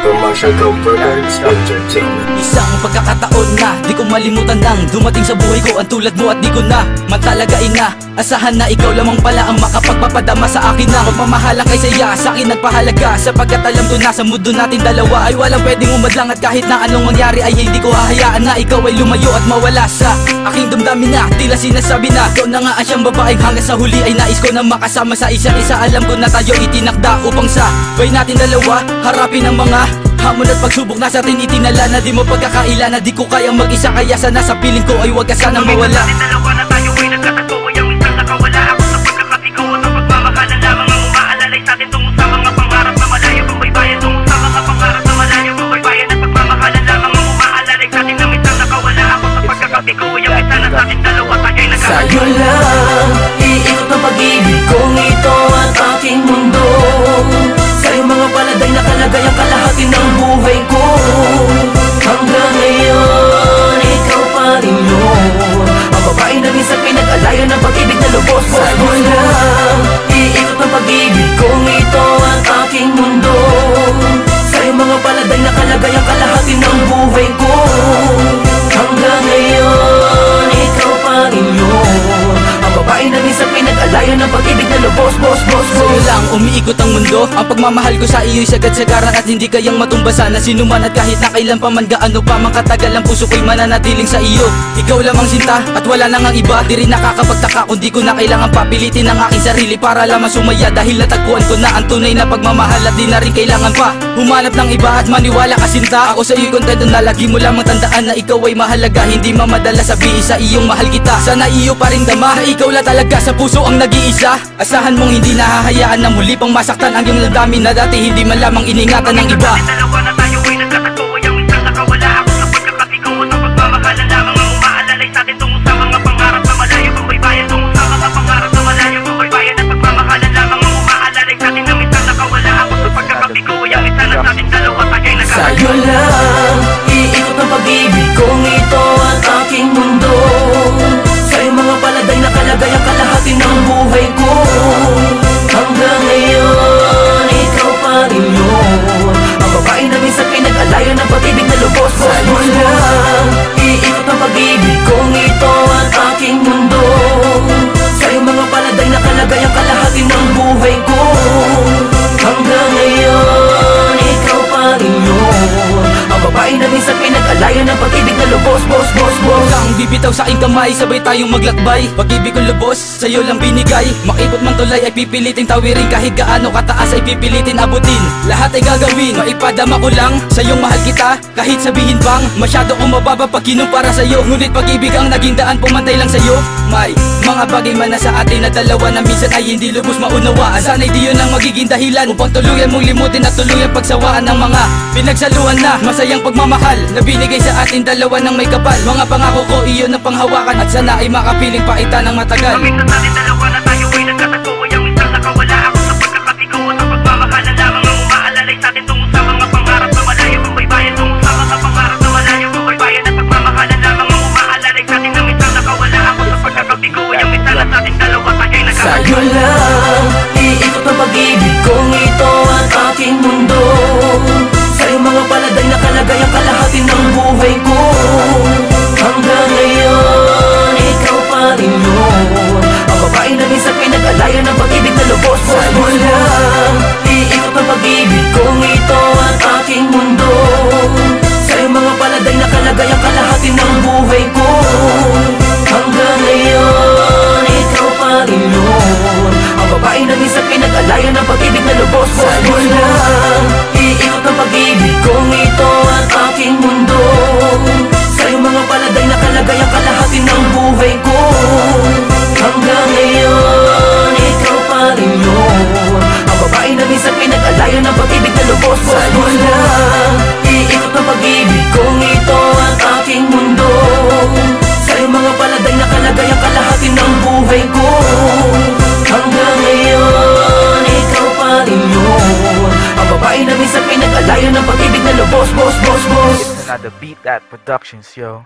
Commercial Comforts Entertainment. Isang pagkakataon na di ko malimutan nang dumating sa buhay ko ang tulad mo at di ko na matalagain na asahan na ikaw lamang pala ang makapagpapadama sa akin na pagmamahalang kay saya sa akin nagpahalaga, sapagkat alam ko na sa mundo natin dalawa ay walang pwedeng umadlang at kahit na anong mangyari ay hindi ko hahayaan na ikaw ay lumayo at mawala sa aking damdamin na tila sinasabi na ikaw na nga ang siyang babaeng hanggang sa huli ay nais ko na makasama sa isa't isa. Alam ko na tayo itinakda upang sa buhay natin dalawa harapin ang mga hamon at pagsubok na sa atin itinala na di mo pagkakaila na di ko kayang mag-isa, kaya sana sa piling ko ay huwag ka sanang mawala. Dalawa na tayo ay nagkatagpo ay ang minsan nakawala ako sa pagkakatigaw at ang pagmamahalan lamang ang umaalalay sa atin tungo sa mga pangarap na malayo kung baybayan, tungo sa mga pangarap na malayo kung baybayan at pagmamahalan lamang ang umaalalay sa atin na minsan nakawala ako sa pagkakatigaw ay ang minsan sa atin dalawa tayo ay nagkatagpo. Sa'yo lang iikot ang pag-ibig kong ito at aking mundo. Sa'yo mga paladay na kalagay ang kalahati ng buhay ko. Hanggang ngayon, ikaw pa rin yun, ang babae na minsan pinag-alayan ng pag-ibig na lubos. Sa'yo lang iikot ang pag-ibig kong ito at aking mundo. Sa'yo mga paladay na kalagay ang kalahati ng buhay ko. Hanggang ngayon, ikaw pa rin yun, ang babae na minsan pinag-alayan ng pag-ibig na lubos. Sa'yo lang umiikot ang mundo, ang pagmamahal ko sa iyo'y sagad-sagaran at hindi kayang matumbasan na sinuman at kahit na kailan pa man gaano pa mang katagal ang puso ko'y mananatiling sa iyo. Ikaw lamang sinta at wala nang ang iba, di rin nakakapagtaka kung di ko na kailangan papilitin ang aking sarili para lamang sumaya dahil natagpuan ko na ang tunay na pagmamahal at di na rin kailangan pa humanap ng iba at maniwala ka sinta. Ako sa iyo'y kontento na lagi mo lamang tandaan na ikaw ay mahalaga, hindi mamadala sabihin sa iyong mahal kita. Sana iyo pa rin dama na ikaw lang talaga sa puso ang nag-iisa. Asahan mong hindi nahahayaan na muli pang masaktan ang iyong damdamin na dati hindi man lamang iningatan ng iba. Dalawa na tayo ay nagkatagpo ay ang minsan nakawala ako sa pagkakatigaw at ang pagmamahalan lamang ang umaalalay sa atin tungo sa mga pangarap na malayo kung baybayan, tungo sa mga pangarap na malayo kung baybayan at pagmamahalan lamang ang umaalalay sa atin na minsan nakawala ako sa pagkakatigaw ay ang minsan sa atin dalawa tayo ay nagkatagpo. Sa'yo lang iikot ang pag-ibig kong ito at aking mundo. Sa'yo mga paladay na kalagay ang kalahati ng buhay ko. Hanggang ngayon, ikaw pa rin yun, ang babae na minsan pinag-alayan ng pag-ibig na lubos. Sa'yo lang iikot ang pag-ibig kong ito at aking mundo. Sa'yo mga paladay na kalagay ang kalahati ng buhay ko. Hanggang ngayon, ikaw pa rin yun, ang babae na minsan pinag-alayan ng pag-ibig na lubos. Huwag kang bibitaw sa aking kamay, sabay tayong maglakbay. Pag-ibig kong lubos, sa'yo lang binigay. Makipot man tulay ay pipiliting tawirin, kahit gaano kataas ay pipilitin abutin. Lahat ay gagawin, maipadama ko lang sa'yong mahal kita, kahit sabihin bang masyado kong mababa pag kinumpara sa'yo. Ngunit pag-ibig ang naging daan, pumantay lang sa'yo. May mga bagay man na sa atin na dalawa na minsan ay hindi lubos maunawaan. Sana'y di yun ang magiging dahilan upang tuluyan mong limutin at tuluyan pagsawaan ng mga pinagsaluhan na masayang pagmamahal na binigay sa atin dalawa ng may kapal. Mga pangako ko iyon ang panghawakan at sana ay makapiling paita ng matagal. Minsan sa atin dalawa na tayo ay nagkatagpo ay ang minsan nakawala ako sa pagkakatigaw at ang pagmamahalan lamang ang umaalalay sa atin tungo sa mga pangarap na malayo kung baybayan, tungo sa mga pangarap na malayo kung baybayan at pagmamahalan lamang ang umaalalay sa atin na minsan nakawala ako sa pagkakatigaw ay ang minsan sa atin dalawa tayo ay nagkatagpo. Sa'yo lang iikot ang pag-ibig kong ito at aking mundo. Sa'yo mga paladay na kalagay ang kalahati ng buhay ko. Hanggang ngayon, ikaw pa rin yun, ang babae na minsan pinag-alayan ng pag-ibig na lubos. Sa'yo lang iikot ang pag-ibig kong ito at aking mundo. Sa'yo mga paladay na kalagay ang kalahati ng buhay ko. Hanggang ngayon, ikaw pa rin yun, ang babae na minsan pinag-alayan ng pag-ibig na lubos. Sa'yo lang iikot ang pag-ibig kong ito at aking mundo. Sa'yo mga paladay na kalagay ang kalahati ng buhay ko. Hanggang ngayon, ikaw pa rin yun, ang babae na minsan pinag-alayan ng pag-ibig na lubos. Sa'yo lang iikot ang pag-ibig kong ito at aking mundo. Sa'yo mga paladay na kalagay ang kalahati ng buhay ko. Hanggang ngayon, ikaw pa rin yun, ang babae na hello boss, boss, boss, boss. It's another Beat That Productions, yo.